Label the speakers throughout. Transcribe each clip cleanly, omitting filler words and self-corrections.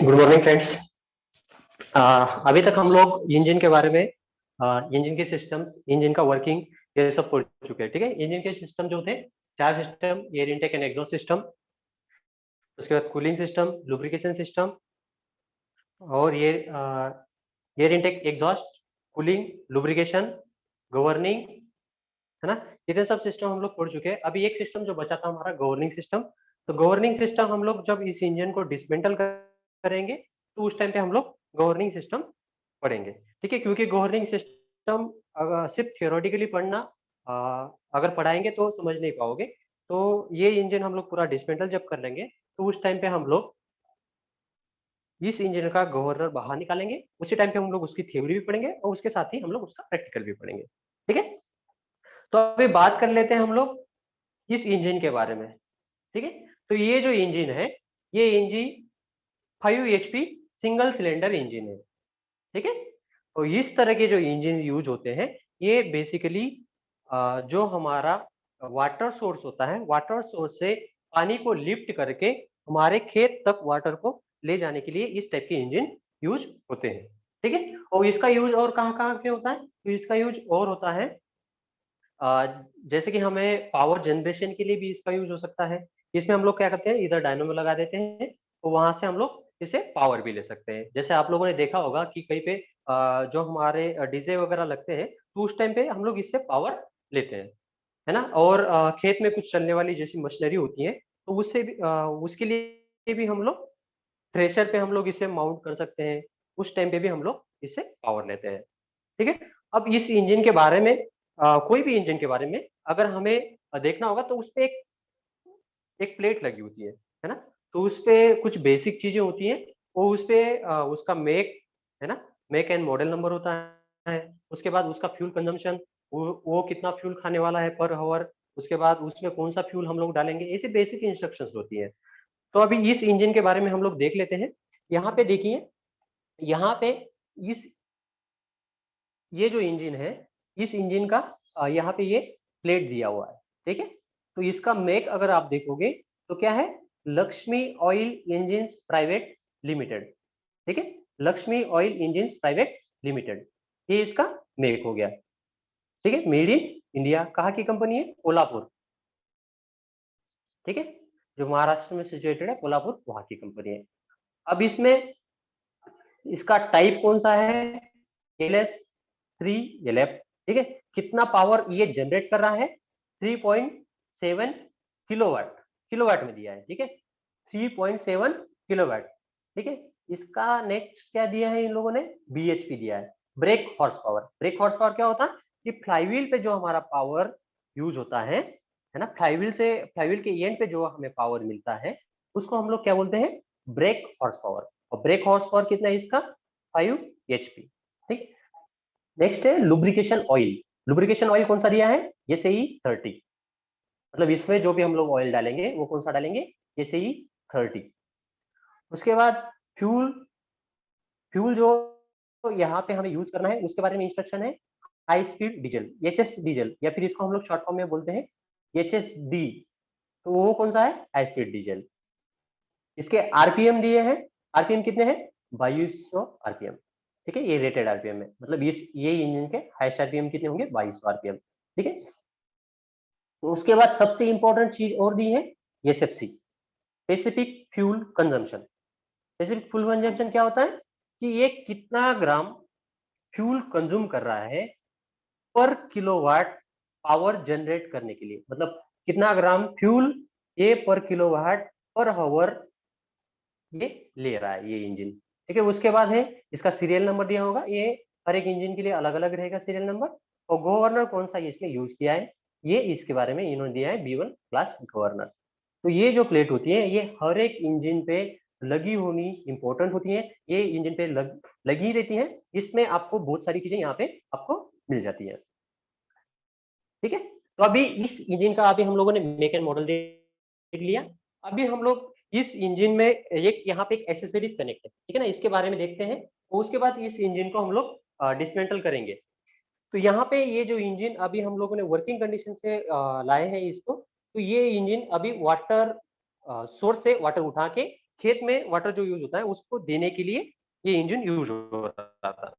Speaker 1: Good morning friends. अभी तक हम लोग इंजन के बारे में, इंजन के सिस्टम्स, इंजन का वर्किंग, ये सब पढ़ चुके हैं। ठीक है, इंजन के सिस्टम जो थे, चार system: air intake and exhaust system, उसके बाद कूलिंग सिस्टम, लुब्रिकेशन सिस्टम, और ये air intake, exhaust, cooling, lubrication, governing, है ना। इतने सब सिस्टम हम लोग पढ़ चुके हैं। अभी एक सिस्टम जो बचा था हमारा, गवर्निंग सिस्टम। तो गवर्निंग सिस्टम हम लोग जब इस इंजन को डिसमेंटल करेंगे तो उस टाइम पे हम लोग गवर्निंग सिस्टम पढ़ेंगे। ठीक है, क्योंकि गवर्निंग सिस्टम सिर्फ थियोरेटिकली पढ़ना, अ, अगर पढ़ाएंगे तो समझ नहीं पाओगे। तो ये इंजन हम लोग पूरा डिसमेंटल जब कर लेंगे तो उस टाइम पे हम लोग इस इंजन का गवर्नर बाहर निकालेंगे। उसी टाइम पे हम लोग उसकी थ्योरी भी पढ़ेंगे और उसके साथ ही हम लोग उसका प्रैक्टिकल भी पढ़ेंगे। ठीक है, तो अभी बात कर लेते हैं हम लोग इस इंजन के बारे में। ठीक है, तो ये जो इंजन है, ये engine 5 HP single cylinder engine है। ठीक है, तो इस तरह के जो इंजन यूज होते हैं, ये बेसिकली जो हमारा वाटर सोर्स होता है, वाटर सोर्स से पानी को लिफ्ट करके हमारे खेत तक वाटर को ले जाने के लिए इस टाइप के इंजन यूज होते हैं। ठीक है, और इसका यूज और कहाँ कहाँ पे होता है? तो इसका यूज और होता है, जैसे कि हमें पावर जनरेशन के लिए भी इसका यूज हो सकता है। इसमें हम लोग क्या करते हैं, इधर डायनोमो लगा देते हैं, तो वहां से हम लोग इसे पावर भी ले सकते हैं। जैसे आप लोगों ने देखा होगा कि कहीं पे जो हमारे डीजे वगैरह लगते हैं, तो उस टाइम पे हम लोग इससे पावर लेते हैं, है ना। और खेत में कुछ चलने वाली जैसी मशीनरी होती है, तो उससे भी उसके लिए भी हम लोग थ्रेशर पे हम लोग इसे माउंट कर सकते हैं। उस टाइम पे भी हम लोग इससे पावर लेते हैं। ठीक है, अब इस इंजन के बारे में, कोई भी इंजन के बारे में अगर हमें देखना होगा तो उसपे एक एक प्लेट लगी होती है ना। तो उसपे कुछ बेसिक चीजें होती हैं। वो उसपे उसका मेक, है ना, मेक एंड मॉडल नंबर होता है। उसके बाद उसका फ्यूल कंजम्पशन, वो कितना फ्यूल खाने वाला है पर आवर। उसके बाद उसमें कौन सा फ्यूल हम लोग डालेंगे, ऐसी बेसिक इंस्ट्रक्शंस होती है। तो अभी इस इंजन के बारे में हम लोग देख लेते हैं। यहाँ पे देखिए, यहाँ पे इस ये जो इंजन है, इस इंजन का यहाँ पे ये प्लेट दिया हुआ है। ठीक है, तो इसका मेक अगर आप देखोगे तो क्या है, Lakshmi oil engine private limited. ठीक है, Lakshmi oil engine private limited, ये इसका मेक हो गया। ठीक है, मेड इन इंडिया, कहाँ की कंपनी है? कोल्हापुर। ठीक है, जो महाराष्ट्र में सिचुएटेड है, कोल्हापुर, वहां की कंपनी है। अब इसमें इसका टाइप कौन सा है? LS3 LF। ठीक है, कितना पावर ये जनरेट कर रहा है? 3.7 किलोवाट, किलोवाट में दिया है। ठीक है, 3.7 किलोवाट। ठीक है, इसका नेक्स्ट क्या दिया है इन लोगों ने? BHP दिया है, break horse power. Break horse power क्या होता है कि फ्लाईव्हील पे जो हमारा पावर यूज होता है ना, फ्लाईव्हील से, फ्लाईव्हील के एंड पे जो हमें पावर मिलता है, उसको हम लोग क्या बोलते हैं? Break horse power. और ब्रेक हॉर्स पावर कितना है इसका? 5 HP। ठीक, नेक्स्ट है लुब्रिकेशन ऑयल। लुब्रिकेशन ऑयल कौन सा दिया है? ये सही 30। मतलब इसमें जो भी हम लोग ऑयल डालेंगे वो कौन सा डालेंगे? ये सही 30। उसके बाद फ्यूल, फ्यूल जो यहाँ पे हमें यूज करना है उसके बारे में इंस्ट्रक्शन है। High speed diesel, HS diesel, या फिर इसको हम लोग शॉर्ट फॉर्म में बोलते हैं HSD। तो वो कौन सा है? High speed diesel. इसके आरपीएम दिए हैं। आरपीएम कितने हैं? 2200 आरपीएम। ठीक है, ये रेटेड आरपीएम है, मतलब इस ये इंजन के हाईएस्ट आरपीएम कितने होंगे? 2200 आरपीएम। ठीक है, तो उसके बाद सबसे इंपॉर्टेंट चीज और दी है, SFC, specific fuel consumption. Specific fuel consumption क्या होता है कि ये कितना ग्राम फ्यूल कंज्यूम कर रहा है पर किलोवाट पावर जनरेट करने के लिए। मतलब कितना ग्राम फ्यूल ये पर किलोवाट पर आवर ये ले रहा है ये इंजन। ठीक है, उसके बाद है इसका सीरियल नंबर दिया होगा। ये हर एक इंजन के लिए अलग अलग रहेगा सीरियल नंबर। और गवर्नर कौन सा इसमें यूज किया है, ये इसके बारे में इन्होंने दिया है, B1 क्लास गवर्नर। तो ये जो प्लेट होती है, ये हर एक इंजन पे लगी होनी इंपॉर्टेंट होती है। ये इंजन पे लगी रहती है। इसमें आपको बहुत सारी चीजें यहाँ पे आपको मिल जाती है। ठीक है, तो अभी इस इंजन का अभी हम लोगों ने मेक एंड मॉडल देख लिया। अभी हम लोग इस इंजन में एक यहाँ पे एक एसेसरीज कनेक्ट है, ठीक है ना, इसके बारे में देखते हैं। और उसके बाद इस इंजन को हम लोग डिसमेंटल करेंगे। तो यहाँ पे ये जो इंजन अभी हम लोगों ने वर्किंग कंडीशन से लाए हैं इसको, तो ये इंजन अभी वाटर सोर्स से वाटर उठा के खेत में वाटर जो यूज होता है उसको देने के लिए ये इंजन यूज हो रहा था।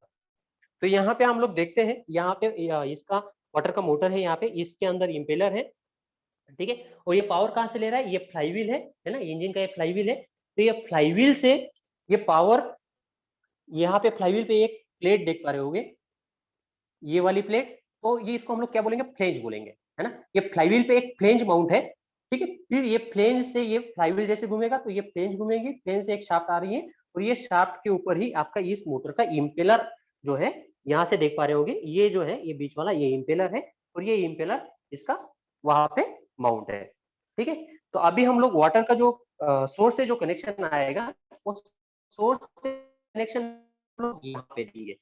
Speaker 1: तो यहाँ पे हम लोग देखते हैं, यहाँ पे इसका वाटर का मोटर है, यहाँ पे इसके अंदर इम्पेलर है, ठीक है। और ये पावर कहाँ से ले रहा है, ये फ्लाईव्हील है ना, इंजन का ये फ्लाईव्हील है। तो ये फ्लाईव्हील से ये पावर, यहाँ पे फ्लाईव्हील पे एक प्लेट देख पा रहे होगे, ये वाली प्लेट, तो ये इसको हम लोग क्या बोलेंगे, फ्लेंज बोलेंगे, है ना। ये फ्लाईव्हील पे एक फ्लेंज माउंट है, ठीक है। फिर ये फ्लेंज से ये फ्लाईव्हील जैसे घूमेगा तो ये फ्लेंज घूमेगी, फ्लेंज से एक शाफ्ट आ रही है, और ये शाफ्ट के ऊपर ही आपका इस मोटर का इम्पेलर जो है, यहाँ से देख पा रहे होगे, ये जो है ये बीच वाला ये इम्पेलर है, और ये इम्पेलर इसका वहां पे माउंट है, ठीक है। तो अभी हम लोग वाटर का जो सोर्स से जो कनेक्शन आएगा, वो सोर्स से कनेक्शन यहाँ पे देंगे,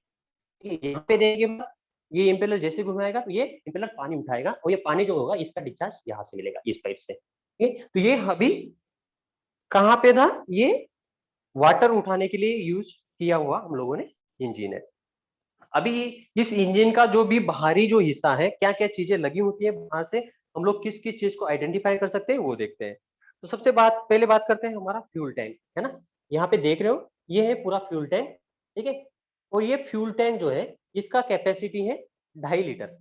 Speaker 1: यहाँ पे देंगे, ये इम्पेलर जैसे घुमाएगा तो ये इम्पेलर पानी उठाएगा, और ये पानी जो होगा इसका डिस्चार्ज यहाँ से मिलेगा इस पाइप से, ठीक है। तो ये अभी कहाँ पे था, ये वाटर उठाने के लिए यूज किया हुआ हम लोगों ने इंजन है। अभी इस इंजन का जो भी बाहरी जो हिस्सा है, क्या क्या चीजें लगी होती है वहां से हम लोग किस किस चीज को आइडेंटिफाई कर सकते हैं वो देखते हैं। तो सबसे पहले बात करते हैं हमारा फ्यूल टैंक, है ना। यहाँ पे देख रहे हो ये है पूरा फ्यूल टैंक, ठीक है। और ये फ्यूल टैंक जो है इसका कैपेसिटी है 2.5 लीटर।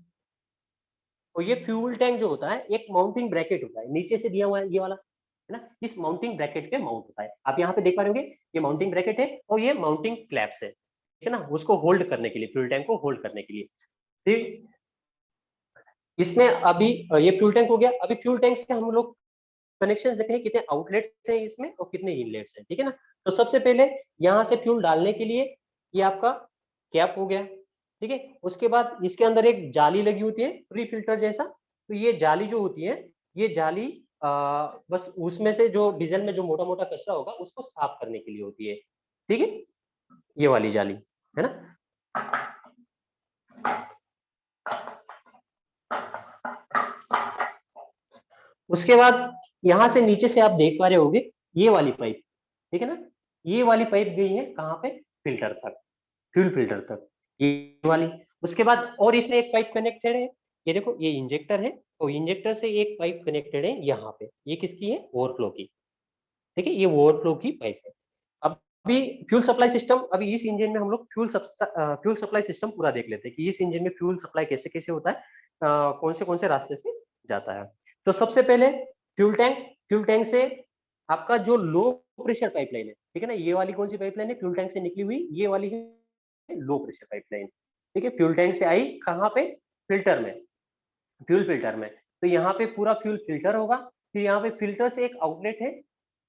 Speaker 1: और ये फ्यूल टैंक जो होता है एक माउंटिंग ब्रैकेट होता है, नीचे से दिया हुआ है ये वाला, है ना। इस माउंटिंग ब्रैकेट पे माउंट होता है, आप यहाँ पे देख पा रहे होंगे, ये माउंटिंग ब्रैकेट है और ये माउंटिंग क्लैप्स है, ठीक है ना, उसको होल्ड करने के लिए, फ्यूल टैंक को होल्ड करने के लिए। फिर इसमें अभी ये फ्यूल टैंक हो गया। अभी फ्यूल टैंक से हम लोग कनेक्शन देखते हैं, कितने आउटलेट्स हैं इसमें और कितने इनलेट्स हैं, ठीक है ना। तो सबसे पहले यहाँ से फ्यूल डालने के लिए ये आपका कैप हो गया, ठीक है। उसके बाद इसके अंदर एक जाली लगी होती है प्री फिल्टर जैसा, तो ये जाली जो होती है, ये जाली बस उसमें से जो डीजल में जो मोटा मोटा कचरा होगा उसको साफ करने के लिए होती है, ठीक है, ये वाली जाली, है ना। उसके बाद यहाँ से नीचे से आप देख पा रहे होंगे ये वाली पाइप, ठीक है ना, ये वाली पाइप गई है कहाँ पे, फिल्टर तक, फ्यूल फिल्टर तक, ये वाली। उसके बाद और इसमें एक पाइप कनेक्टेड है, ये देखो ये इंजेक्टर है, और इंजेक्टर से एक पाइप कनेक्टेड है यहाँ पे, ये किसकी है, ओवरफ्लो की, ठीक है, ये ओवरफ्लो की पाइप है। अभी फ्यूल सप्लाई सिस्टम, अभी इस इंजन में हम लोग फ्यूल सप्लाई सिस्टम पूरा देख लेते हैं कि इस इंजन में फ्यूल सप्लाई कैसे कैसे होता है, कौन से रास्ते से जाता है। तो सबसे पहले फ्यूल टैंक से आपका जो लो प्रेशर पाइपलाइन है, ठीक है ना, ये वाली कौन सी पाइपलाइन है, फ्यूल टैंक से निकली हुई ये वाली है लो प्रेशर पाइपलाइन, ठीक है। फ्यूल टैंक से आई कहाँ पे, फिल्टर में, फ्यूल फिल्टर में। तो यहाँ पे पूरा फ्यूल फिल्टर होगा, फिर यहाँ पे फिल्टर से एक आउटलेट है,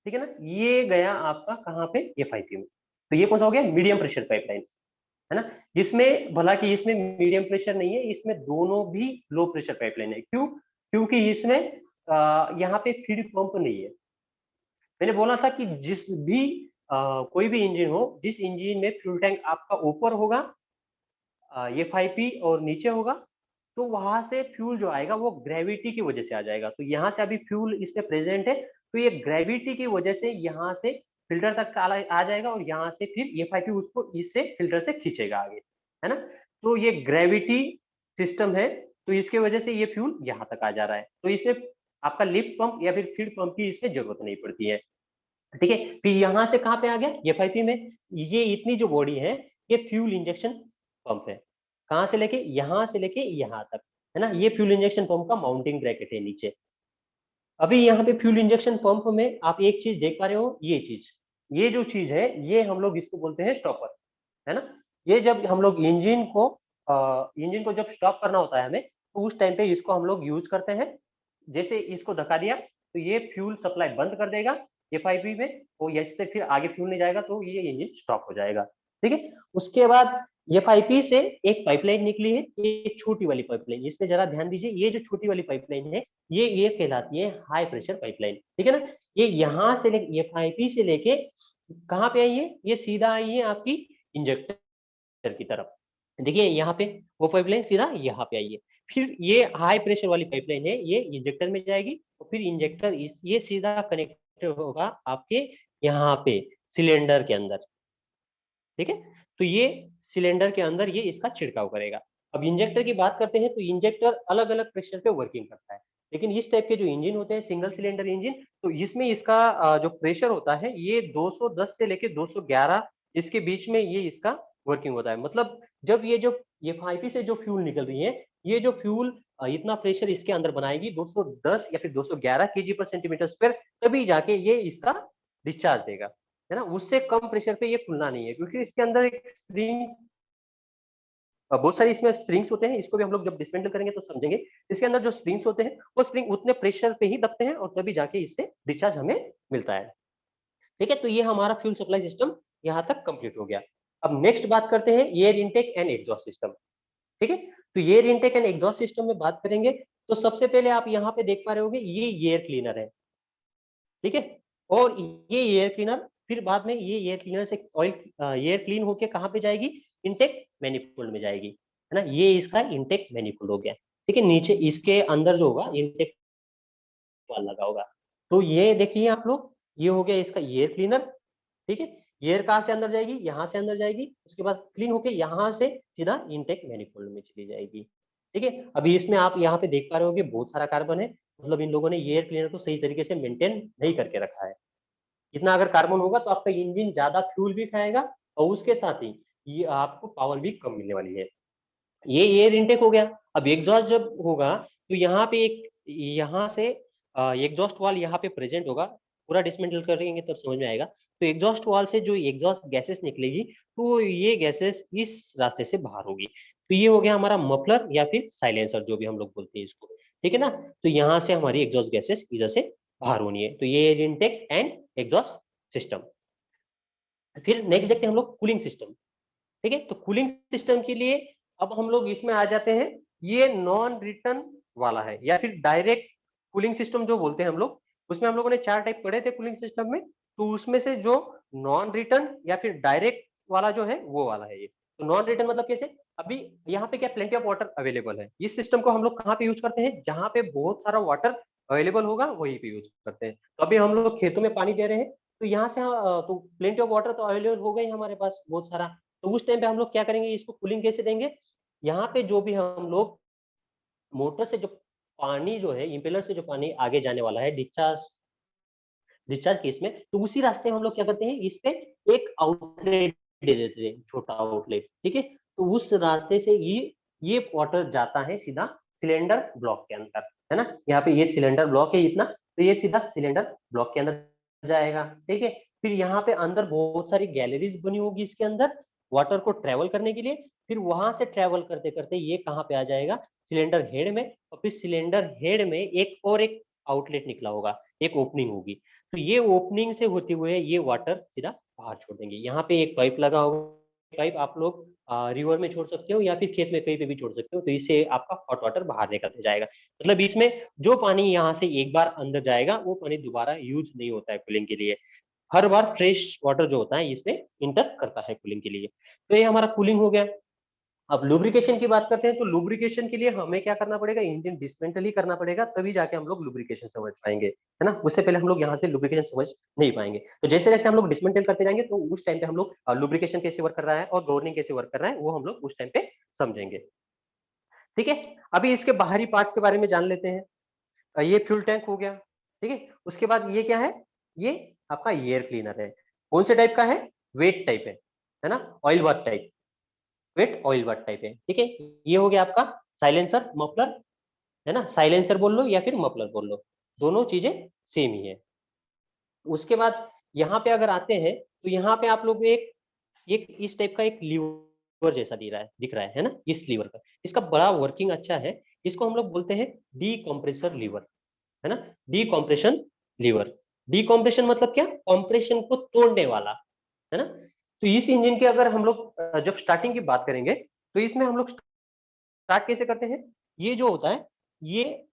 Speaker 1: ठीक है ना, ये गया आपका कहाँ पे, एफआईपी में। तो ये कौन सा हो गया, मीडियम प्रेशर पाइपलाइन, है ना। जिसमें भला कि इसमें मीडियम प्रेशर नहीं है, इसमें दोनों भी लो प्रेशर पाइपलाइन है। क्यों, क्योंकि इसमें यहाँ पे फीड पंप नहीं है। मैंने बोला था कि जिस भी कोई भी इंजन हो, जिस इंजन में फ्यूल टैंक आपका ऊपर होगा, एफआईपी और नीचे होगा, तो वहां से फ्यूल जो आएगा वो ग्रेविटी की वजह से आ जाएगा। तो यहाँ से अभी फ्यूल इसमें प्रेजेंट है, तो ये ग्रेविटी की वजह से यहाँ से फिल्टर तक आ जाएगा, और यहाँ से फिर एफआईपी उसको इससे फिल्टर से खींचेगा आगे, है ना। तो ये ग्रेविटी सिस्टम है, तो इसके वजह से ये फ्यूल यहाँ तक आ जा रहा है। तो इसमें आपका लिफ्ट पंप या फिर फीड पंप की इसमें जरूरत नहीं पड़ती है, ठीक है। फिर यहाँ से कहाँ पे आ गया, एफआईपी में। ये इतनी जो बॉडी है ये फ्यूल इंजेक्शन पंप है, कहाँ से लेके, यहाँ से लेके यहाँ तक, है ना। ये फ्यूल इंजेक्शन पंप का माउंटिंग ब्रैकेट है नीचे। अभी यहाँ पे फ्यूल इंजेक्शन पंप में आप एक चीज देख पा रहे हो, ये चीज, ये जो चीज है ये हम लोग इसको बोलते हैं स्टॉपर, है ना। ये जब हम लोग इंजन को जब स्टॉप करना होता है हमें, तो उस टाइम पे इसको हम लोग यूज करते हैं। जैसे इसको धक्का दिया तो ये फ्यूल सप्लाई बंद कर देगा एफआईपी में, तो इससे फिर आगे फ्यूल नहीं जाएगा, तो ये इंजन स्टॉप हो जाएगा, ठीक है। उसके बाद एफआईपी से एक पाइपलाइन निकली है, ये छोटी वाली पाइपलाइन, इसमें जरा ध्यान दीजिए, ये जो छोटी वाली पाइपलाइन है ये कहलाती है हाई प्रेशर पाइपलाइन, ठीक है ना। ये यहाँ से एफआईपी से लेके कहाँ पे आई है, ये सीधा आई है आपकी इंजेक्टर की तरफ। देखिए यहाँ पे वो पाइपलाइन सीधा यहाँ पे आई है। फिर ये हाई प्रेशर वाली पाइपलाइन है, ये इंजेक्टर में जाएगी, और फिर इंजेक्टर ये सीधा कनेक्ट होगा आपके यहाँ पे सिलेंडर के अंदर, ठीक है। तो ये सिलेंडर के अंदर ये इसका छिड़काव करेगा। अब इंजेक्टर की बात करते हैं, तो इंजेक्टर अलग अलग प्रेशर पे वर्किंग करता है। लेकिन इस टाइप के जो इंजन होते हैं सिंगल सिलेंडर इंजन, तो इसमें इसका जो प्रेशर होता है ये 210 से लेके 211 इसके बीच में ये इसका वर्किंग होता है। मतलब जब ये जो एफआईपी से जो फ्यूल निकल रही है, ये जो फ्यूल इतना प्रेशर इसके अंदर बनाएगी 210 या फिर 211 केजी पर सेंटीमीटर स्क्वायर, तभी जाके ये इसका डिस्चार्ज देगा, है ना। उससे कम प्रेशर पे ये खुलना नहीं है, क्योंकि इसके अंदर एक स्प्रिंग, बहुत सारी इसमें स्प्रिंग्स होते हैं, इसको भी हम लोग जब डिसमेंटल करेंगे तो समझेंगे। इसके अंदर जो स्प्रिंग्स होते हैं वो स्प्रिंग उतने प्रेशर पे ही दबते हैं और तभी जाके इससे डिस्चार्ज हमें मिलता है। ठीक है, तो ये हमारा फ्यूल सप्लाई सिस्टम यहाँ तक कंप्लीट हो गया। अब नेक्स्ट बात करते हैं air intake and exhaust system. ठीक है, तो air intake and exhaust system में बात करेंगे तो सबसे पहले आप यहाँ पे देख पा रहे होंगे ये एयर क्लीनर है। ठीक है, और ये एयर क्लीनर फिर बाद में ये एयर क्लीनर से ऑयल एयर क्लीन होके कहाँ पे जाएगी, इनटेक मैनिफोल्ड में जाएगी, है ना। ये इसका इनटेक मैनिफोल्ड हो गया। ठीक है, नीचे इसके अंदर जो होगा इनटेक वाल लगा होगा। तो ये देखिए आप लोग, ये हो गया इसका एयर क्लीनर। ठीक है, एयर कहाँ से अंदर जाएगी, यहाँ से अंदर जाएगी, उसके बाद क्लीन होके यहाँ से सीधा इनटेक मैनिफोल्ड में चली जाएगी। ठीक है, अभी इसमें आप यहाँ पे देख पा रहे होगे बहुत सारा कार्बन है, मतलब इन लोगों ने एयर क्लीनर को सही तरीके से मेंटेन नहीं करके रखा है। इतना अगर कार्बन होगा तो आपका इंजन ज्यादा फ्यूल भी खाएगा और उसके साथ ही ये आपको पावर भी कम मिलने वाली है। ये एयर इनटेक हो गया। अब एग्जॉस्ट जब होगा तो यहाँ पे एक, यहाँ से एग्जॉस्ट वाल यहाँ पे प्रेजेंट होगा। पूरा डिसमेंटल करेंगे तब समझ में आएगा। तो एग्जॉस्ट वाल से जो एग्जॉस्ट गैसेस निकलेगी तो ये गैसेस इस रास्ते से बाहर होगी। तो ये हो गया हमारा मफलर या फिर साइलेंसर जो भी हम लोग बोलते हैं इसको। ठीक है ना, तो यहाँ से हमारी एग्जॉस्ट गैसेस इधर से बाहर होनी है। तो ये air intake and exhaust system. फिर नेक्स्ट देखते हैं हम लोग कूलिंग सिस्टम। ठीक है, तो कूलिंग सिस्टम के लिए अब हम लोग इसमें आ जाते हैं। ये नॉन रिटर्न वाला है या फिर डायरेक्ट कूलिंग सिस्टम जो बोलते हैं हम लोग। उसमें हम लोगों ने 4 टाइप पढ़े थे कूलिंग सिस्टम में। तो उसमें से जो नॉन रिटर्न या फिर डायरेक्ट वाला जो है वो वाला है ये। तो नॉन रिटर्न मतलब कैसे, अभी यहाँ पे क्या प्लेंटी ऑफ वाटर अवेलेबल है। इस सिस्टम को हम लोग कहाँ पे यूज करते हैं, जहाँ पे बहुत सारा वाटर अवेलेबल होगा वहीं पे यूज करते हैं। तो अभी हम लोग खेतों में पानी दे रहे हैं, तो यहाँ से तो प्लेंटी ऑफ वाटर तो अवेलेबल हो गई हमारे पास बहुत सारा। तो उस टाइम पे हम लोग क्या करेंगे, इसको कूलिंग कैसे देंगे। यहाँ पे जो भी हम लोग मोटर से जो पानी जो है, इम्पेलर से जो पानी आगे जाने वाला है डिस्चार्ज डिस्चार्ज केस में, तो उसी रास्ते में हम लोग क्या करते हैं, इस पे एक आउटलेट दे देते हैं, छोटा आउटलेट। ठीक है, तो उस रास्ते से ये वाटर जाता है सीधा सिलेंडर ब्लॉक के अंदर, है ना। यहाँ पे ये सिलेंडर ब्लॉक है इतना, तो ये सीधा सिलेंडर ब्लॉक के अंदर जाएगा। ठीक है, फिर यहाँ पे अंदर बहुत सारी गैलरीज बनी होगी इसके अंदर वाटर को ट्रेवल करने के लिए। फिर वहां से ट्रेवल करते करते ये कहाँ पे आ जाएगा, सिलेंडर हेड में। और फिर सिलेंडर हेड में एक आउटलेट निकला होगा, एक ओपनिंग होगी। तो ये ओपनिंग से होते हुए ये वाटर सीधा बाहर छोड़ देंगे। यहाँ पे एक पाइप लगा होगा, पाइप आप लोग रिवर में छोड़ सकते हो या फिर खेत में कहीं पे भी छोड़ सकते हो। तो इससे आपका हॉट वाटर बाहर निकलते जाएगा। मतलब इसमें जो पानी यहाँ से एक बार अंदर जाएगा वो पानी दोबारा यूज नहीं होता है कूलिंग के लिए। हर बार फ्रेश वाटर जो होता है इसमें इंटर करता है कूलिंग के लिए। तो ये हमारा कूलिंग हो गया। अब लुब्रिकेशन की बात करते हैं, तो लुब्रिकेशन के लिए हमें क्या करना पड़ेगा, इंजन डिसमेंटल ही करना पड़ेगा, तभी जाके हम लोग लुब्रिकेशन समझ पाएंगे, है ना। उससे पहले हम लोग यहाँ से लुब्रिकेशन समझ नहीं पाएंगे। तो जैसे जैसे हम लोग डिसमेंटल करते जाएंगे तो उस टाइम पे हम लोग लुब्रिकेशन कैसे वर्क कर रहा है और गवर्निंग कैसे वर्क कर रहा है वो हम लोग उस टाइम पे समझेंगे। ठीक है, अभी इसके बाहरी पार्ट्स के बारे में जान लेते हैं। ये फ्यूल टैंक हो गया। ठीक है, उसके बाद ये क्या है, ये आपका एयर क्लीनर है। कौन से टाइप का है, वेट टाइप है ना, oil bath type, wet oil bath type है। ठीक है, ये हो गया आपका साइलेंसर मफलर, है ना। साइलेंसर बोल लो या फिर मफलर बोल लो, दोनों चीजें सेम ही है। उसके बाद यहाँ पे अगर आते हैं तो यहाँ पे आप लोग एक एक इस टाइप का एक लीवर जैसा दिख रहा है ना, इस लीवर का इसका बड़ा वर्किंग अच्छा है। इसको हम लोग बोलते हैं डीकम्प्रेसर लीवर, है ना। डीकम्प्रेशन लीवर, डीकम्प्रेशन मतलब क्या, कंप्रेशन को तोड़ने वाला, है ना। तो इस इंजन के अगर हम लोग जब स्टार्टिंग की बात करेंगे तो इसमें हम लोग स्टार्ट कैसे करते हैं। ये जो होता है, ये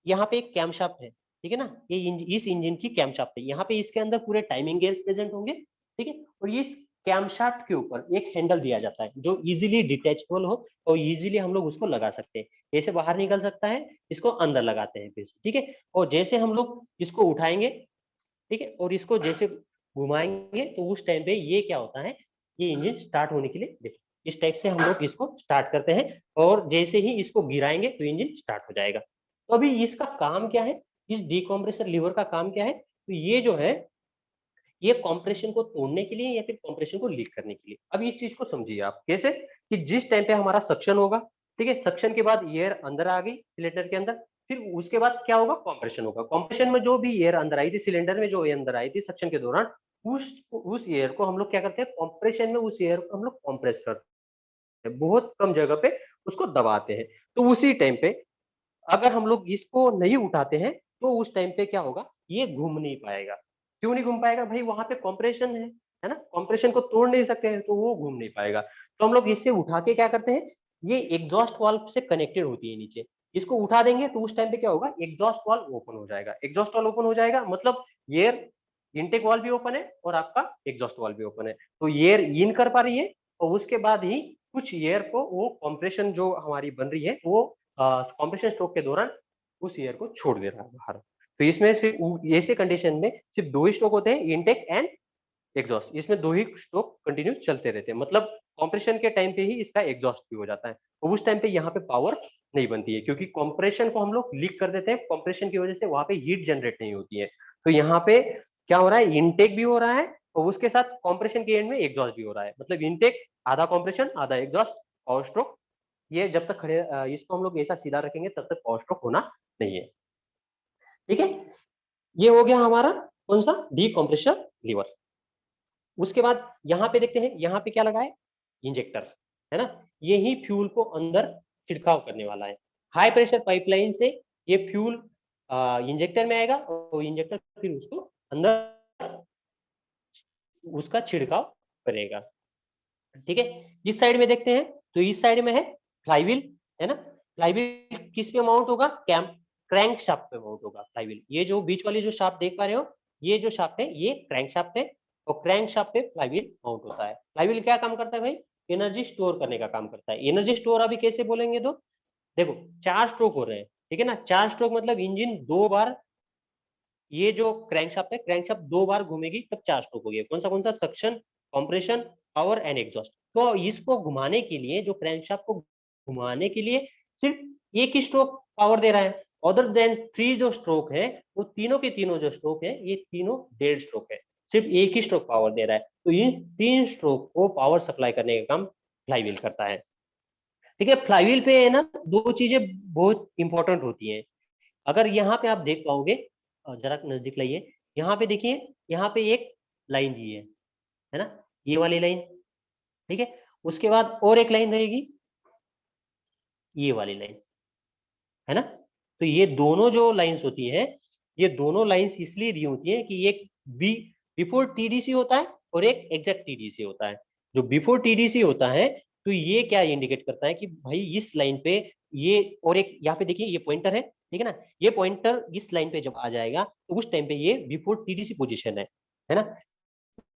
Speaker 1: यहाँ पे एक कैमशाफ्ट है, ठीक है ना। ये इस इंजन की कैमशाफ्ट है। यहाँ पे इसके अंदर पूरे टाइमिंग गियर्स प्रेजेंट होंगे, ठीक है। और इस कैमशाफ्ट के ऊपर एक हैंडल दिया जाता है जो इजीली डिटैचेबल हो और इजीली हम लोग उसको लगा सकते हैं। जैसे बाहर निकल सकता है, इसको अंदर लगाते हैं फिर, ठीक है। और जैसे हम लोग इसको उठाएंगे, ठीक है, और इसको जैसे घुमाएंगे तो उस टाइम पे ये क्या होता है, ये इंजन स्टार्ट होने के लिए देखो इस टाइप से हम लोग इसको स्टार्ट करते हैं। और जैसे ही इसको गिराएंगे तो इंजन स्टार्ट हो जाएगा। तो अभी इसका काम क्या है, इस डिकम्प्रेसर लीवर का काम क्या है, तो ये जो है ये कंप्रेशन को तोड़ने के लिए या फिर कंप्रेशन को लीक करने के लिए। अब इस चीज को समझिए आप कैसे, कि जिस टाइम पे हमारा सक्शन होगा, ठीक है, सक्शन के बाद एयर अंदर आ गई सिलेंडर के अंदर, फिर उसके बाद क्या होगा, कंप्रेशन होगा। कंप्रेशन में जो भी एयर अंदर आई थी सिलेंडर में, जो एयर अंदर आई थी सक्शन के दौरान, उस एयर को हम लोग क्या करते हैं, कंप्रेशन में उस एयर को हम लोग कंप्रेस करते हैं, बहुत कम जगह पे उसको दबाते हैं। तो उसी टाइम पे अगर हम लोग इसको नहीं उठाते हैं तो उस टाइम पे क्या होगा, ये घूम नहीं पाएगा। क्यों नहीं घूम पाएगा भाई, वहां पे कंप्रेशन है ना, कंप्रेशन को तोड़ नहीं सकते हैं तो वो घूम नहीं पाएगा। तो हम लोग इससे उठा के क्या करते हैं, ये एग्जॉस्ट वाल्व से कनेक्टेड होती है नीचे, इसको उठा देंगे तो उस टाइम पे क्या होगा, एग्जॉस्ट वाल्व ओपन हो जाएगा। एग्जॉस्ट वाल्व ओपन हो जाएगा मतलब एयर इनटेक वाल्व भी ओपन है और आपका एग्जॉस्ट वाल्व भी ओपन है, तो एयर इन कर पा रही है और उसके बाद ही कुछ एयर को वो कंप्रेशन जो हमारी बन रही है वो कंप्रेशन स्ट्रोक के दौरान उस एयर को छोड़ दे रहा है बाहर। तो इसमें सिर्फ ऐसे कंडीशन में सिर्फ दो ही स्ट्रोक होते हैं, इनटेक एंड एग्जॉस्ट। इसमें दो ही स्ट्रोक कंटिन्यू चलते रहते हैं, मतलब कंप्रेशन के टाइम पे ही इसका एग्जॉस्ट भी हो जाता है। और उस टाइम पे यहाँ पे पावर नहीं बनती है, क्योंकि कंप्रेशन को हम लोग लीक कर देते हैं, कंप्रेशन की वजह से वहां पे हीट जनरेट नहीं होती है। तो यहाँ पे क्या हो रहा है, इनटेक भी हो रहा है और उसके साथ कंप्रेशन के एंड में एग्जॉस्ट भी हो रहा है, मतलब इनटेक आधा कंप्रेशन आधा एग्जॉस्ट, पावर स्ट्रोक। ये जब तक खड़े इसको हम लोग ऐसा सीधा रखेंगे तब तक पावर स्ट्रोक होना नहीं है, ठीक है। ये हो गया हमारा कौन सा, डीकम्प्रेसर लीवर। उसके बाद यहाँ पे देखते हैं, यहाँ पे क्या लगा है, इंजेक्टर, है ना, ये ही फ्यूल को अंदर छिड़काव करने वाला है। हाई प्रेशर पाइपलाइन से ये फ्यूल इंजेक्टर में आएगा और इंजेक्टर फिर उसको अंदर उसका छिड़काव करेगा, ठीक है। इस साइड में देखते हैं, तो इस साइड में है फ्लाईव्हील, है ना। फ्लाईव्हील किस पे माउंट होगा, क्रैंक शाफ्ट पे माउंट होगा फ्लाईव्हील। ये जो बीच वाली जो शाफ्ट देख पा रहे हो, ये जो शाफ्ट है ये क्रैंक शाफ्ट है और क्रैंक शाफ्ट पे फ्लाईव्हील माउंट होता है। फ्लाईव्हील क्या काम करता है भाई, एनर्जी स्टोर करने का काम करता है। एनर्जी स्टोर अभी कैसे बोलेंगे, तो देखो 4 स्ट्रोक हो रहे हैं, ठीक है ना। 4 स्ट्रोक मतलब इंजन 2 बार, ये जो क्रैंकशाफ्ट है क्रैंकशाफ्ट 2 बार घूमेगी तब 4 स्ट्रोक हो गया। कौन सा suction, compression, power and exhaust. तो इसको घुमाने के लिए, जो क्रैंकशाफ्ट को घुमाने के लिए सिर्फ एक ही स्ट्रोक पावर दे रहा है। अदर देन 3 जो स्ट्रोक है वो तीनों के तीनों जो स्ट्रोक है ये तीनों डेड स्ट्रोक है, सिर्फ एक ही स्ट्रोक पावर दे रहा है। तो इन 3 स्ट्रोक को पावर सप्लाई करने का काम फ्लाईव्हील करता है, ठीक है। फ्लाईव्हील पे है ना, दो चीजें बहुत इंपॉर्टेंट होती हैं। अगर यहाँ पे आप देख पाओगे, जरा नजदीक लाइए, यहाँ पे देखिए, यहाँ पे एक लाइन दी है ना, ये वाली लाइन, ठीक है। उसके बाद और एक लाइन रहेगी, ये वाली लाइन, है ना। तो ये दोनों जो लाइंस होती है, ये दोनों लाइंस इसलिए दी होती है कि एक बी बिफोर टीडीसी होता है और एक एग्जैक्ट टीडीसी होता है। जो बिफोर टीडीसी होता है, तो ये क्या इंडिकेट करता है कि भाई इस लाइन पे ये, और एक यहाँ पे देखिए ये पॉइंटर है, ठीक है ना, ये पॉइंटर इस लाइन पे जब आ जाएगा तो उस टाइम पे ये बिफोर टीडीसी पोजीशन है ना।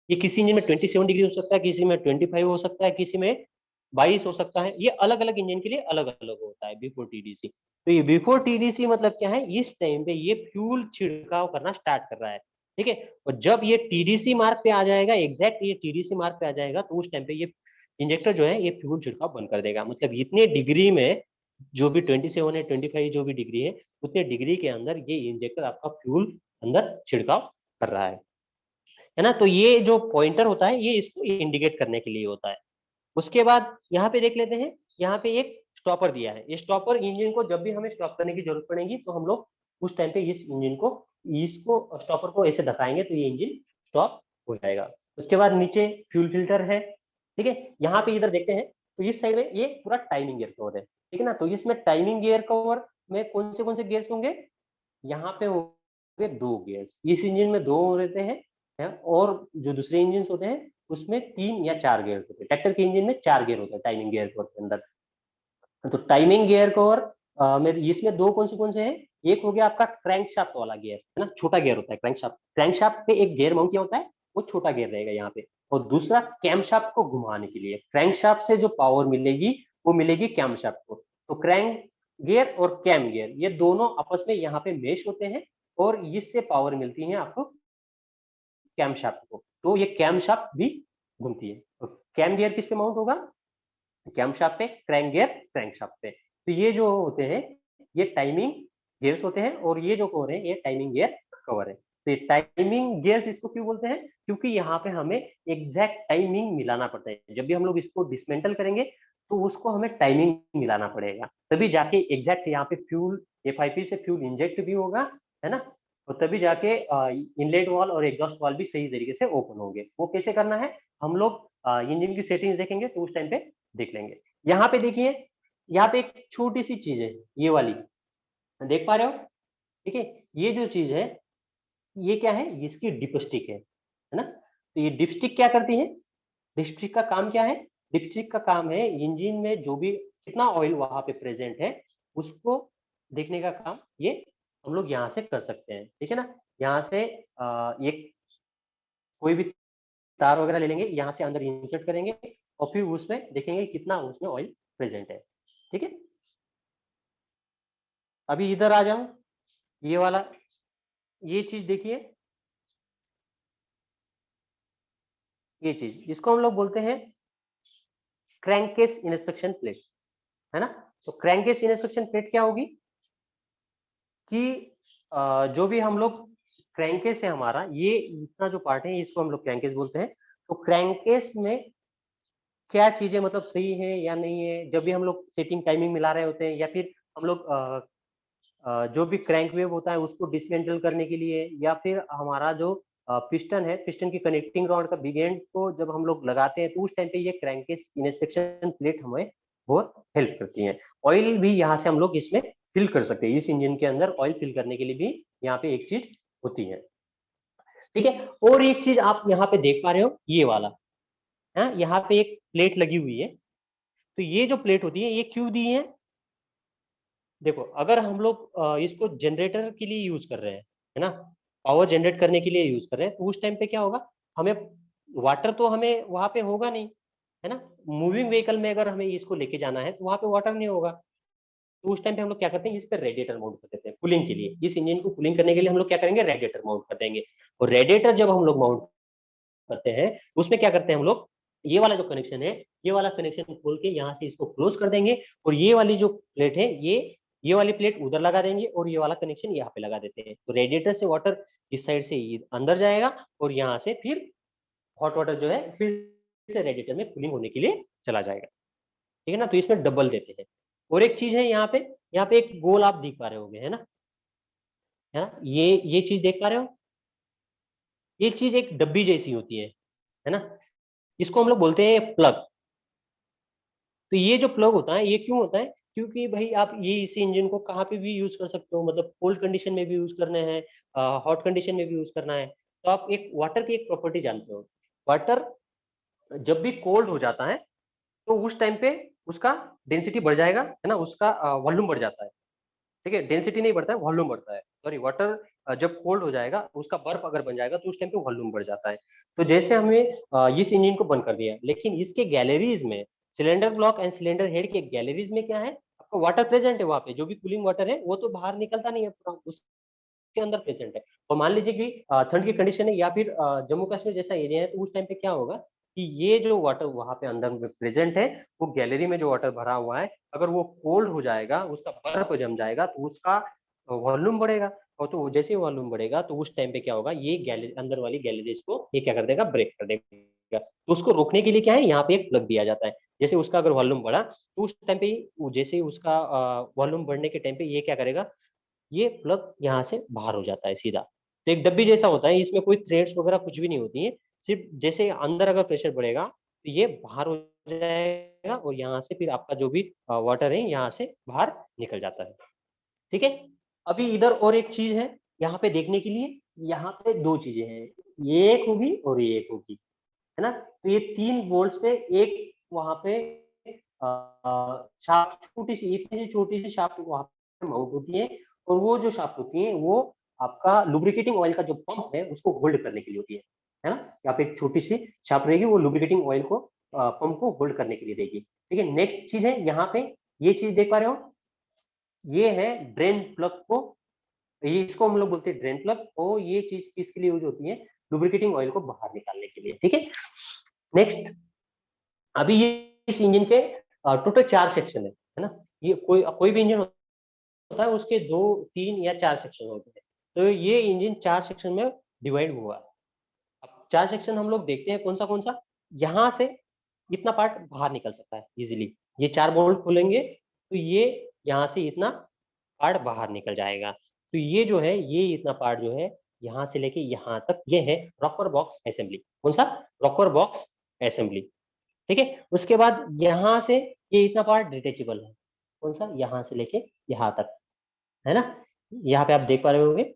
Speaker 1: ये किसी इंजन में 27 डिग्री हो सकता है, किसी में 25 हो सकता है, किसी में 22 हो सकता है। ये अलग अलग इंजन के लिए अलग अलग होता है बिफोर टीडीसी। तो ये बिफोर टीडीसी मतलब क्या है, इस टाइम पे ये फ्यूल छिड़काव करना स्टार्ट कर रहा है, ठीक है। और जब ये टीडीसी मार्क पे आ जाएगा, एग्जैक्ट ये टीडीसी मार्क पे आ जाएगा, तो उस टाइम पे ये इंजेक्टर जो है ये फ्यूल छिड़काव बंद कर देगा। मतलब इतने डिग्री में, जो भी 27 है 25 जो भी डिग्री है, उतने डिग्री के अंदर ये इंजेक्टर आपका फ्यूल अंदर छिड़काव कर रहा है ना। तो ये जो पॉइंटर होता है ये इसको इंडिकेट करने के लिए होता है। उसके बाद यहाँ पे देख लेते हैं, यहाँ पे एक स्टॉपर दिया है। ये स्टॉपर इंजन को जब भी हमें स्टॉप करने की जरूरत पड़ेगी तो हम लोग उस टाइम पे इस इंजन को, इसको स्टॉपर को ऐसे दबाएंगे तो ये इंजन स्टॉप हो जाएगा। उसके बाद नीचे फ्यूल फिल्टर है, ठीक है। यहाँ पे इधर देखते हैं, तो इस साइड में ये पूरा टाइमिंग गियर कवर है, ठीक है ना। तो इसमें टाइमिंग गियर कवर में कौन से गियर्स होंगे, यहाँ पे होंगे 2 गियर्स। इस इंजन में 2 रहते हैं और जो दूसरे इंजन होते हैं उसमें 3 या 4 गियर होते हैं। ट्रैक्टर के इंजन में 4 गियर होते हैं टाइमिंग गियर कवर के अंदर। तो टाइमिंग गियर कवर में इसमें दो कौन से हैं, एक हो गया आपका क्रैंकशाफ्ट वाला गियर, है ना, छोटा गियर होता है क्रैंकशाफ्ट। क्रैंकशाफ्ट पे एक गियर माउंट किया होता है, वो छोटा गियर रहेगा यहाँ पे। और दूसरा कैमशाफ्ट को घुमाने के लिए, क्रैंकशाफ्ट से जो पावर मिलेगी वो मिलेगी कैमशाफ्ट को। तो क्रैंक गियर और कैम गियर ये दोनों आपस में यहाँ पे मेश होते हैं और इससे पावर मिलती है आपको कैमशाफ्ट को। तो ये कैमशाफ्ट भी घूमती है। तो कैम गियर किस पे माउंट होगा, कैमशाफ्ट पे, क्रैंक गियर क्रैंकशाफ्ट पे। तो ये जो होते हैं ये टाइमिंग गियर्स होते हैं, और ये जो कवर है ये टाइमिंग गियर कवर है। तो ये टाइमिंग गियर्स इसको क्यों बोलते हैं? क्योंकि यहाँ पे हमें एग्जैक्ट टाइमिंग मिलाना पड़ता है। जब भी हम लोग इसको डिसमेंटल करेंगे तो उसको हमें टाइमिंग मिलाना पड़ेगा, तभी जाके एग्जैक्ट यहाँ पे फ्यूल एफआईपी से फ्यूल इंजेक्ट भी होगा, है ना, और तभी जाके इनलेट वाल और एग्जॉस्ट वाल भी सही तरीके से ओपन होंगे। वो कैसे करना है हम लोग इंजन की सेटिंग्स देखेंगे तो उस टाइम पे देख लेंगे। यहाँ पे देखिए, यहाँ पे एक छोटी सी चीज है, ये वाली देख पा रहे हो? ठीक है, ये जो चीज है ये क्या है, इसकी डिपस्टिक है ना। तो ये डिपस्टिक क्या करती है? डिपस्टिक का काम क्या है? डिपस्टिक का काम है इंजन में जो भी कितना ऑयल वहां पे प्रेजेंट है उसको देखने का काम ये हम लोग यहाँ से कर सकते हैं, ठीक है ना। यहाँ से एक कोई भी तार वगैरह ले लेंगे, यहाँ से अंदर इंसर्ट करेंगे और फिर उसमें देखेंगे कितना उसमें ऑयल प्रेजेंट है, ठीक है। अभी इधर आ जाओ, ये वाला, ये चीज देखिए, ये चीज इसको हम लोग बोलते हैं क्रैंकेस इंस्पेक्शन प्लेट, है ना। तो क्रैंकेस इंस्पेक्शन प्लेट क्या होगी कि जो भी हम लोग क्रैंकेस है हमारा, ये इतना जो पार्ट है इसको हम लोग क्रैंकेस बोलते हैं। तो क्रैंकेस में क्या चीजें मतलब सही है या नहीं है, जब भी हम लोग सेटिंग टाइमिंग मिला रहे होते हैं या फिर हम लोग जो भी क्रैंक वेव होता है उसको डिसमेंटल करने के लिए, या फिर हमारा जो पिस्टन है, पिस्टन की कनेक्टिंग रॉड का बिग एंड को जब हम लोग लगाते हैं तो उस टाइम पे ये क्रैंकेस इंस्पेक्शन प्लेट हमें बहुत हेल्प करती है। ऑयल भी यहाँ से हम लोग इसमें फिल कर सकते हैं, इस इंजन के अंदर ऑयल फिल करने के लिए भी यहाँ पे एक चीज होती है, ठीक है। और एक चीज आप यहाँ पे देख पा रहे हो, ये वाला है, यहाँ पे एक प्लेट लगी हुई है। तो ये जो प्लेट होती है ये क्यों दी है? देखो, अगर हम लोग इसको जनरेटर के लिए यूज कर रहे हैं, है ना, पावर जनरेट करने के लिए यूज कर रहे हैं, तो उस टाइम पे क्या होगा, हमें वाटर तो हमें वहां पे होगा नहीं, है ना। मूविंग व्हीकल में अगर हमें इसको लेके जाना है तो वहां पे वाटर नहीं होगा। तो उस टाइम पे हम लोग क्या करते हैं, इस पर रेडिएटर माउंट कर देते हैं कूलिंग के लिए। इस इंजन को कूलिंग करने के लिए हम लोग क्या करेंगे, रेडिएटर माउंट कर देंगे। और रेडिएटर जब हम लोग माउंट करते हैं उसमें क्या करते हैं हम लोग, ये वाला जो कनेक्शन है, ये वाला कनेक्शन खोल के यहाँ से इसको क्लोज कर देंगे, और ये वाली जो प्लेट है ये वाली प्लेट उधर लगा देंगे और ये वाला कनेक्शन यहाँ पे लगा देते हैं। तो रेडिएटर से वाटर इस साइड से अंदर जाएगा और यहाँ से फिर हॉट वाटर जो है फिर से रेडिएटर में कूलिंग होने के लिए चला जाएगा, ठीक है ना। तो इसमें डबल देते हैं। और एक चीज है यहाँ पे एक गोल आप देख पा रहे होंगे, है ना, ये चीज देख पा रहे हो, ये चीज एक डब्बी जैसी होती है ना। इसको हम लोग बोलते हैं प्लग। तो ये जो प्लग होता है ये क्यों होता है? क्योंकि भाई आप ये इसी इंजन को कहाँ पे भी यूज कर सकते हो, मतलब कोल्ड कंडीशन में भी यूज करना है, हॉट कंडीशन में भी यूज करना है। तो आप एक वाटर की एक प्रॉपर्टी जानते हो, वाटर जब भी कोल्ड हो जाता है तो उस टाइम पे उसका डेंसिटी बढ़ जाएगा, है ना, उसका वॉल्यूम बढ़ जाता है, ठीक है। डेंसिटी नहीं बढ़ता है, वॉल्यूम बढ़ता है, सॉरी। वाटर जब कोल्ड हो जाएगा, उसका बर्फ अगर बन जाएगा तो उस टाइम पे वॉल्यूम बढ़ जाता है। तो जैसे हमने इस इंजन को बंद कर दिया, लेकिन इसके गैलरीज में cylinder block and cylinder head के गैलरीज में क्या है, आपका वाटर प्रेजेंट है वहां पे, जो भी कूलिंग वाटर है वो तो बाहर निकलता नहीं है पूरा, उसके अंदर प्रेजेंट है। और मान लीजिए कि ठंड की कंडीशन है या फिर जम्मू कश्मीर जैसा एरिया है, तो उस टाइम पे क्या होगा कि ये जो वाटर वहां पे अंदर में प्रेजेंट है, वो गैलरी में जो वाटर भरा हुआ है, अगर वो कोल्ड हो जाएगा, उसका बर्फ जम जाएगा, तो उसका वॉल्यूम बढ़ेगा। और तो जैसे ही वॉल्यूम बढ़ेगा तो उस टाइम पे क्या होगा, ये गैलरी अंदर वाली गैलरीज को ये क्या कर देगा, ब्रेक कर देगा। तो उसको रोकने के लिए क्या है, यहाँ पे एक प्लग दिया जाता है। जैसे उसका अगर वॉल्यूम बढ़ा तो उस टाइम पे जैसे ही उसका वॉल्यूम बढ़ने के टाइम पे ये क्या करेगा, ये प्लग यहाँ से बाहर हो जाता है सीधा। तो एक डब्बी जैसा होता है, इसमें कोई थ्रेड्स वगैरह कुछ भी नहीं होती है, सिर्फ जैसे अंदर अगर प्रेशर बढ़ेगा तो ये बाहर हो जाएगा और यहाँ से फिर आपका जो भी वाटर है यहाँ से बाहर निकल जाता है, ठीक है। अभी इधर और एक चीज है यहाँ पे देखने के लिए, यहाँ पे दो चीजें हैं, ये एक होगी और ये एक होगी, है ना। तो ये 3 बोल्ट पे एक वहां पे शाफ्ट, छोटी सी इतनी छोटी सी शाफ्ट वहां पे माउंट होती है, और वो जो शाफ्ट होती है वो आपका लुब्रिकेटिंग ऑयल का जो पंप है उसको होल्ड करने के लिए होती है ना। यहाँ पे एक छोटी सी शाफ्ट रहेगी, वो लुब्रिकेटिंग ऑयल को पंप को होल्ड करने के लिए देगी, ठीक है। नेक्स्ट चीज है यहाँ पे, ये चीज देख पा रहे हो, ये है ड्रेन प्लग को, ये इसको हम लोग बोलते हैं ड्रेन प्लग, और ये चीज किसके लिए यूज होती है, लुब्रिकेटिंग ऑयल को बाहर निकालने के लिए, ठीक है। नेक्स्ट, अभी ये इस इंजन के टोटल 4 सेक्शन है ना। ये कोई कोई भी इंजन होता है उसके 2, 3 या 4 सेक्शन होते हैं। तो ये इंजन 4 सेक्शन में डिवाइड हुआ। अब 4 सेक्शन हम लोग देखते हैं कौन सा। यहाँ से इतना पार्ट बाहर निकल सकता है इजीली। ये 4 बोल्ट खोलेंगे तो ये यहाँ से इतना पार्ट बाहर निकल जाएगा। तो ये जो है ये इतना पार्ट जो है यहाँ से लेके यहाँ तक ये है रॉकर बॉक्स असेंबली। कौन सा? Rocker box assembly. ठीक है। उसके बाद यहाँ से ये इतना पार्ट डिटेचेबल है। कौन सा? यहाँ से लेके यहाँ तक, है ना। यहाँ पे आप देख पा रहे होंगे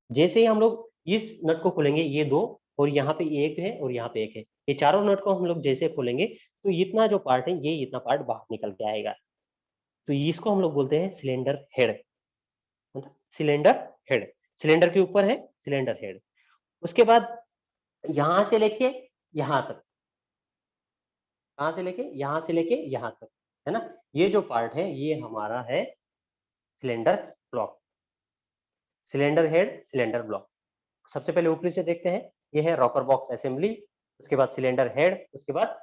Speaker 1: जैसे ही हम लोग इस नट को खोलेंगे ये 2 और यहाँ पे एक है और यहाँ पे एक है, ये चारों नट को हम लोग जैसे खोलेंगे तो इतना जो पार्ट है ये इतना पार्ट बाहर निकल के आएगा। तो इसको हम लोग बोलते हैं cylinder head. Cylinder head, cylinder के ऊपर है सिलेंडर हेड। उसके बाद यहां से लेके यहां तक, कहां से लेके? यहां से लेके यहां तक, है ना। ये जो पार्ट है ये हमारा है cylinder block. Cylinder head, cylinder block. सबसे पहले ऊपरी से देखते हैं, ये है रॉकर बॉक्स असेंबली, उसके बाद सिलेंडर हेड, उसके बाद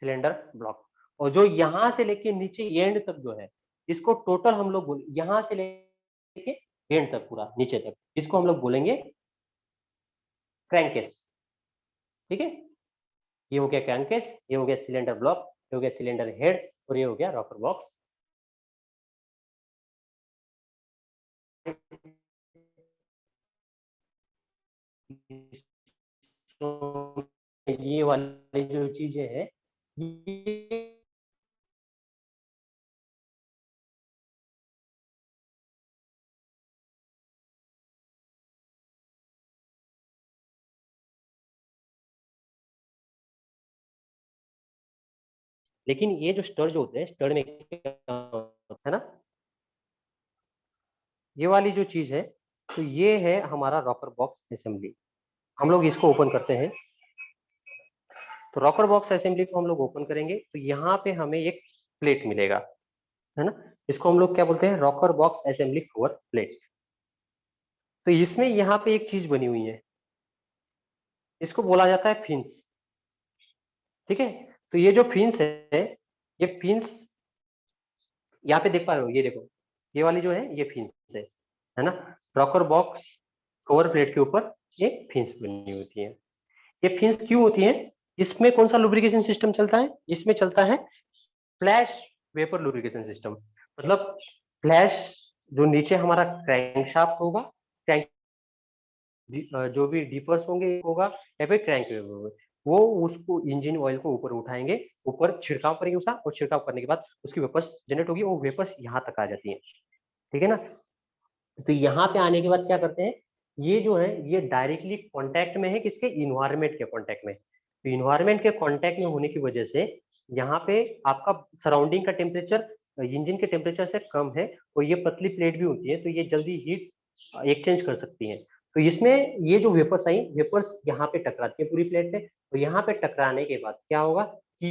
Speaker 1: सिलेंडर ब्लॉक। और जो यहां से लेके नीचे एंड तक जो है इसको टोटल हम लोग बोल, यहां से लेके एंड तक पूरा नीचे तक इसको हम लोग बोलेंगे क्रैंकेस। ठीक है। ये हो गया क्रैंकेस, ये हो गया सिलेंडर ब्लॉक, ये हो गया सिलेंडर हेड और ये हो गया रॉकर बॉक्स। तो ये वाली जो चीजें हैं ये लेकिन ये जो स्टर जो होते हैं स्टर में क्या होता है ना, ये वाली जो चीज है तो ये है हमारा रॉकर बॉक्स असेंबली। हम लोग इसको ओपन करते हैं। तो रॉकर बॉक्स असेंबली को हम लोग ओपन करेंगे तो यहाँ पे हमें एक प्लेट मिलेगा, है ना। इसको हम लोग क्या बोलते हैं? Rocker box assembly cover plate. तो इसमें यहाँ पे एक चीज बनी हुई है, इसको बोला जाता है फिन्स। ठीक है। तो ये जो फिन्स है ये फिन्स यहाँ पे देख पा रहे हो, ये देखो ये वाली जो है ये फिन्स है ना। रॉकर बॉक्स कवर प्लेट के ऊपर ये फिन्स बनी होती है। ये फिन्स क्यों होती है? इसमें कौन सा लुब्रिकेशन सिस्टम चलता है? इसमें चलता है फ्लैश वेपर लुब्रिकेशन सिस्टम। मतलब फ्लैश जो नीचे हमारा क्रैंकशाफ्ट होगा, क्रैंक जो भी डीपर्स होंगे होगा या फिर क्रैंक वेव होगा, वो उसको इंजन ऑयल को ऊपर उठाएंगे, ऊपर छिड़काव करेंगे उसका, और छिड़काव करने के बाद उसकी वेपर्स जनरेट होगी, वो वेपर्स यहाँ तक आ जाती है। ठीक है ना। तो यहाँ पे आने के बाद क्या करते हैं, ये जो है ये डायरेक्टली कांटेक्ट में है किसके? इन्वायरमेंट के कांटेक्ट में। तो इन्वायरमेंट के कांटेक्ट में होने की वजह से यहाँ पे आपका सराउंडिंग का टेम्परेचर इंजन के टेम्परेचर से कम है, और ये पतली प्लेट भी होती है तो ये जल्दी हीट एक्सचेंज कर सकती है। तो इसमें ये जो वेपर्स आई, वेपर्स यहाँ पे टकराती है पूरी प्लेट पे, तो यहाँ पे टकराने के बाद क्या होगा कि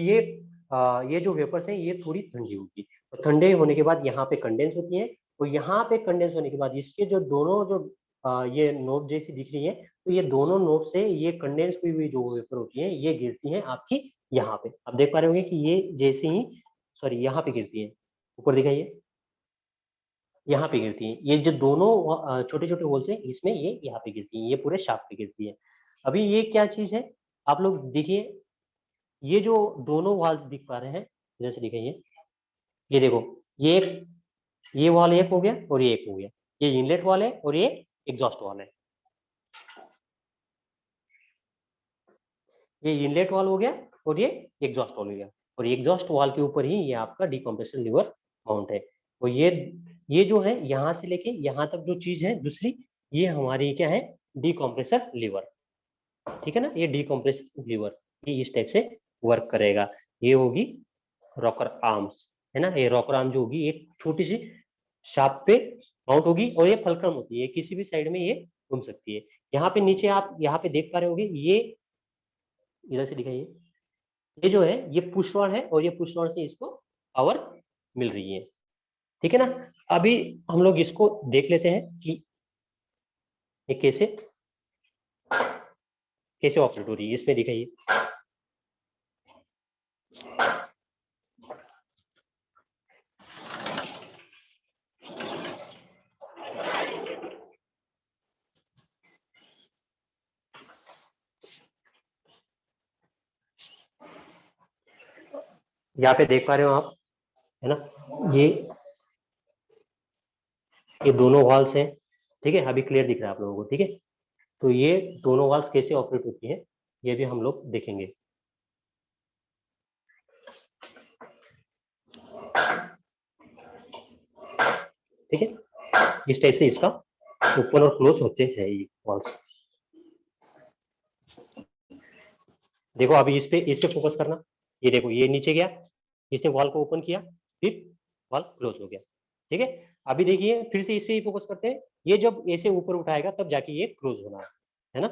Speaker 1: ये जो वेपर्स है ये थोड़ी ठंडी होगी, तो ठंडे होने के बाद यहाँ पे कंडेंस होती है। तो यहाँ पे कंडेंस होने के बाद इसके जो दोनों जो ये नोब जैसी दिख रही है, तो ये दोनों नोब से ये कंडेंस हुई हुई जो वेपर होती है ये गिरती है आपकी यहाँ पे। आप देख पा रहे होंगे कि ये जैसे ही, सॉरी यहाँ पे गिरती है, ऊपर दिखाइए, यहाँ पे गिरती है। ये जो दोनों छोटे छोटे होल्स है इसमें ये यहाँ पे गिरती है, ये पूरे शाफ्ट पे गिरती है। अभी ये क्या चीज है आप लोग देखिए, ये जो दोनों वाल्व दिख पा रहे हैं इधर से दिखाइए, ये देखो, ये वाल एक हो गया और ये एक हो गया, ये इनलेट वाल है और ये एग्जॉस्ट वाल है। ये इनलेट वाल हो गया और ये एग्जॉस्ट वाल हो गया, और एग्जॉस्ट वाल के ऊपर ही ये आपका डिकम्प्रेसर लीवर माउंट है। और ये जो है यहाँ से लेके यहाँ तक जो चीज है दूसरी, ये हमारी क्या है? Decompressor lever. ठीक है ना। ये डिकम्प्रेसर लीवर ये इस टाइप से वर्क करेगा। ये होगी रॉकर आर्म्स, है ना। ये रॉकर आर्म जो होगी एक छोटी सी शाफ्ट पे माउंट होगी, और ये फलक्रम होती है, किसी भी साइड में ये घूम सकती है। यहाँ पे नीचे आप यहाँ पे देख पा रहे होंगे, ये इधर से दिखाइए, ये जो है ये पुश रॉड है, और ये पुश रॉड से इसको पावर मिल रही है। ठीक है ना। अभी हम लोग इसको देख लेते हैं कि ये कैसे कैसे ऑपरेट हो रही है। इसमें दिखाइए, यहाँ पे देख पा रहे हो आप, है ना, ये दोनों वॉल्स हैं, ठीक है, अभी क्लियर दिख रहा है आप लोगों को, ठीक है। तो ये दोनों वॉल्स कैसे ऑपरेट होती हैं ये भी हम लोग देखेंगे। ठीक है, इस टाइप से इसका ओपन और क्लोज होते हैं ये वॉल्स। देखो अभी इस पे फोकस करना, ये देखो ये नीचे गया, इसने वॉल को ओपन किया, फिर वॉल क्लोज हो गया, ठीक है। अभी देखिए फिर से इस पे ही फोकस करते हैं, ये जब ऐसे ऊपर उठाएगा तब जाके ये क्लोज होना है ना।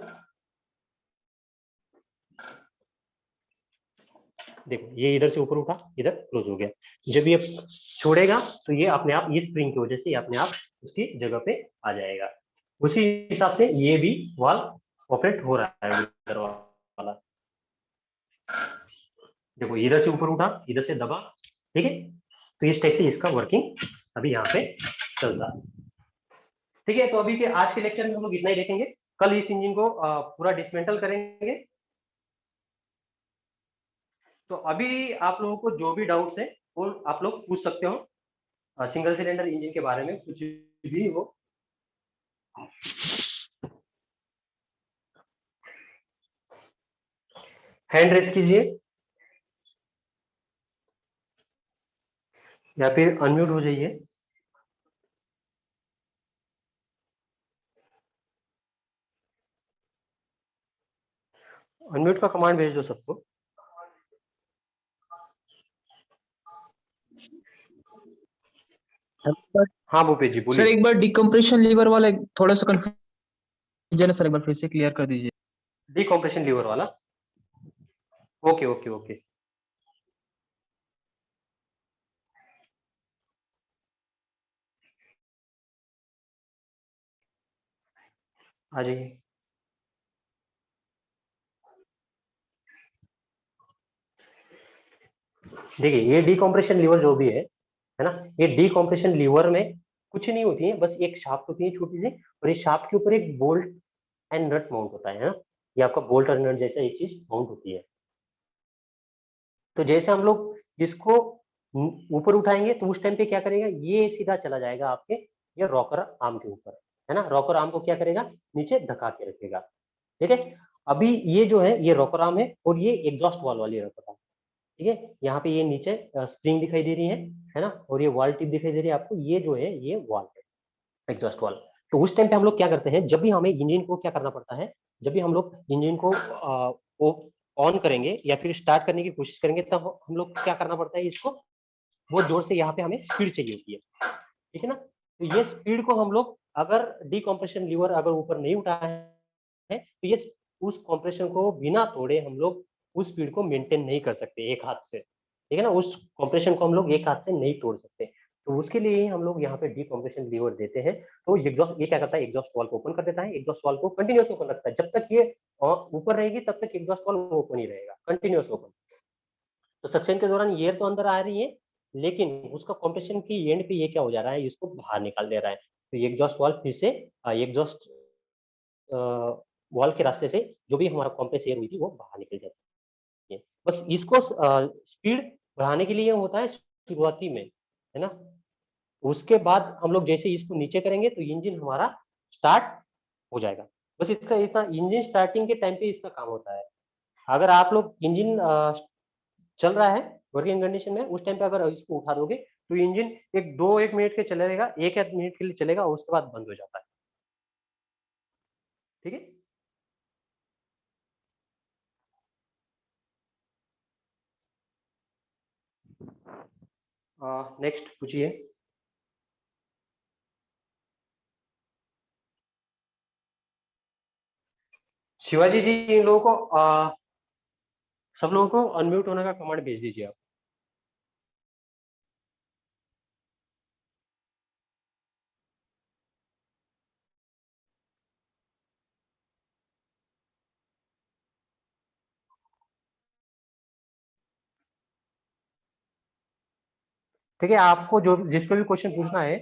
Speaker 1: देखो ये इधर से ऊपर उठा, इधर क्लोज हो गया, जब ये छोड़ेगा तो ये अपने आप, ये स्प्रिंग की वजह से ये अपने आप उसकी जगह पे आ जाएगा। उसी हिसाब से ये भी वॉल ऑपरेट हो रहा है इधर वाला। देखो इधर से ऊपर उठा, इधर से दबा, ठीक है। तो इस टाइप से इसका वर्किंग अभी यहाँ पे चल रहा है, ठीक है। तो अभी के आज के लेक्चर में हम लोग इतना ही देखेंगे, कल इस इंजन को पूरा डिसमेंटल करेंगे। तो अभी आप लोगों को जो भी डाउट्स है वो आप लोग पूछ सकते हो सिंगल सिलेंडर इंजन के बारे में, कुछ भी हो। हैंड रेस कीजिए या फिर अनम्यूट हो जाइए। अनम्यूट का कमांड भेज दो सबको। हाँ भूपेश जी
Speaker 2: सर
Speaker 1: बोलिए।
Speaker 2: एक बार डिकम्प्रेशन लीवर वाला थोड़ा सा कंफ्यूजन है सर, एक बार फिर से क्लियर कर दीजिए।
Speaker 1: डिकम्प्रेशन लीवर वाला, ओके ओके ओके, आ जाइए। देखिए ये डिकम्प्रेशन लीवर जो भी है ना, ये डिकम्प्रेशन लीवर में कुछ नहीं होती है, बस एक शाफ्ट होती है छोटी सी, और इस शाफ्ट के ऊपर एक बोल्ट एंड नट माउंट होता है ना, ये आपका बोल्ट और नट जैसा एक चीज माउंट होती है। तो जैसे हम लोग इसको ऊपर उठाएंगे तो उस टाइम पे क्या करेगा, ये सीधा चला जाएगा आपके ये रॉकर आर्म के ऊपर, है ना। रॉकर आर्म को क्या करेगा, नीचे धका के रखेगा, ठीक है। अभी ये जो है ये रॉकर आर्म है और ये एग्जॉस्ट वाल वाली रॉकर आर्म, ठीक है। यहाँ पे ये नीचे स्प्रिंग दिखाई दे रही है ना, और ये वॉल टिप दिखाई दे रही है आपको, ये जो है ये वॉल है, एग्जॉस्ट वाल। तो उस टाइम पे हम लोग क्या करते हैं, जब भी हमें इंजन को क्या करना पड़ता है, जब भी हम लोग इंजन को ऑन करेंगे या फिर स्टार्ट करने की कोशिश करेंगे तब हम लोग क्या करना पड़ता है, इसको बहुत जोर से यहाँ पे हमें स्पीड चाहिए होती है, ठीक है ना। तो ये स्पीड को हम लोग अगर डिकम्प्रेशन लीवर अगर ऊपर नहीं उठा है तो ये उस कॉम्प्रेशन को बिना तोड़े हम लोग उस स्पीड को मेंटेन नहीं कर सकते एक हाथ से, ठीक है ना। उस कॉम्प्रेशन को हम लोग एक हाथ से नहीं तोड़ सकते, तो उसके लिए ही हम लोग यहाँ पे डिकम्प्रेशन लीवर देते हैं। तो ये क्या करता है, एग्जॉस्ट वाल को ओपन कर देता है, एग्जॉस्ट वाल को कंटिन्यूस ओपन रखता है, जब तक ये ऊपर रहेगी तब तक एग्जॉस्ट वाल ओपन ही रहेगा, कंटिन्यूस ओपन। तो सक्शन के दौरान एयर तो अंदर आ रही है, लेकिन उसका कॉम्प्रेशन की एंड पे ये क्या हो जा रहा है, इसको बाहर निकाल दे रहा है। तो एग्जॉस्ट वाल्व फिर से एग्जॉस्ट वाल्व के रास्ते से जो भी हमारा कॉम्प्रेस एयर हुई थी वो बाहर निकल जाती है। बस इसको स्पीड बढ़ाने के लिए होता है शुरुआती में, है ना। उसके बाद हम लोग जैसे इसको नीचे करेंगे तो इंजन हमारा स्टार्ट हो जाएगा। बस इसका इतना इंजन स्टार्टिंग के टाइम पे इसका काम होता है। अगर आप लोग इंजन चल रहा है वर्किंग कंडीशन में, उस टाइम पे अगर इसको उठा दोगे तो इंजन एक मिनट के चलेगा, एक मिनट के लिए चलेगा, उसके बाद बंद हो जाता है, ठीक है। नेक्स्ट पूछिए। शिवाजी जी इन लोगों को सब लोगों को अनम्यूट होने का कमांड भेज दीजिए आप। ठीक है, आपको जो जिसको भी क्वेश्चन पूछना है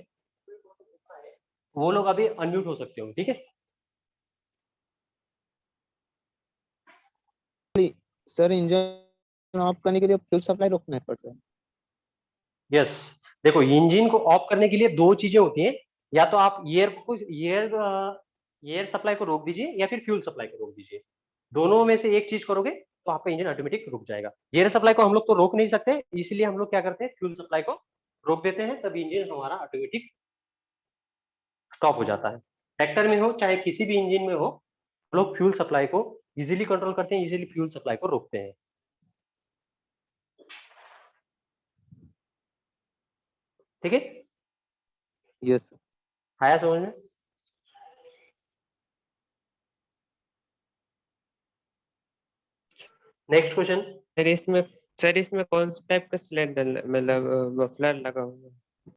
Speaker 1: वो लोग अभी अनम्यूट हो सकते हो, ठीक है।
Speaker 3: सर इंजन ऑफ करने के लिए फ्यूल सप्लाई रोकना पड़ता है।
Speaker 1: यस, देखो इंजन को ऑफ करने के लिए दो चीजें होती हैं, या तो आप एयर सप्लाई को रोक दीजिए या फिर फ्यूल सप्लाई को रोक दीजिए। दोनों में से एक चीज करोगे तो आपका इंजन ऑटोमेटिक रुक जाएगा। एयर सप्लाई को हम लोग तो रोक नहीं सकते, इसलिए हम लोग क्या करते हैं, फ्यूल सप्लाई को रोक देते हैं, तब इंजन हमारा ऑटोमेटिक स्टॉप हो जाता है। ट्रैक्टर में हो चाहे किसी भी इंजन में हो, हम लोग फ्यूल सप्लाई को इजीली कंट्रोल करते हैं, इजीली फ्यूल सप्लाई को रोकते हैं। ठीक है,
Speaker 3: यस।
Speaker 1: आया समझ में? Next question.
Speaker 4: सर इसमें कौन सा टाइप का सिलेंडर मतलब मफलर लगा हुआ है?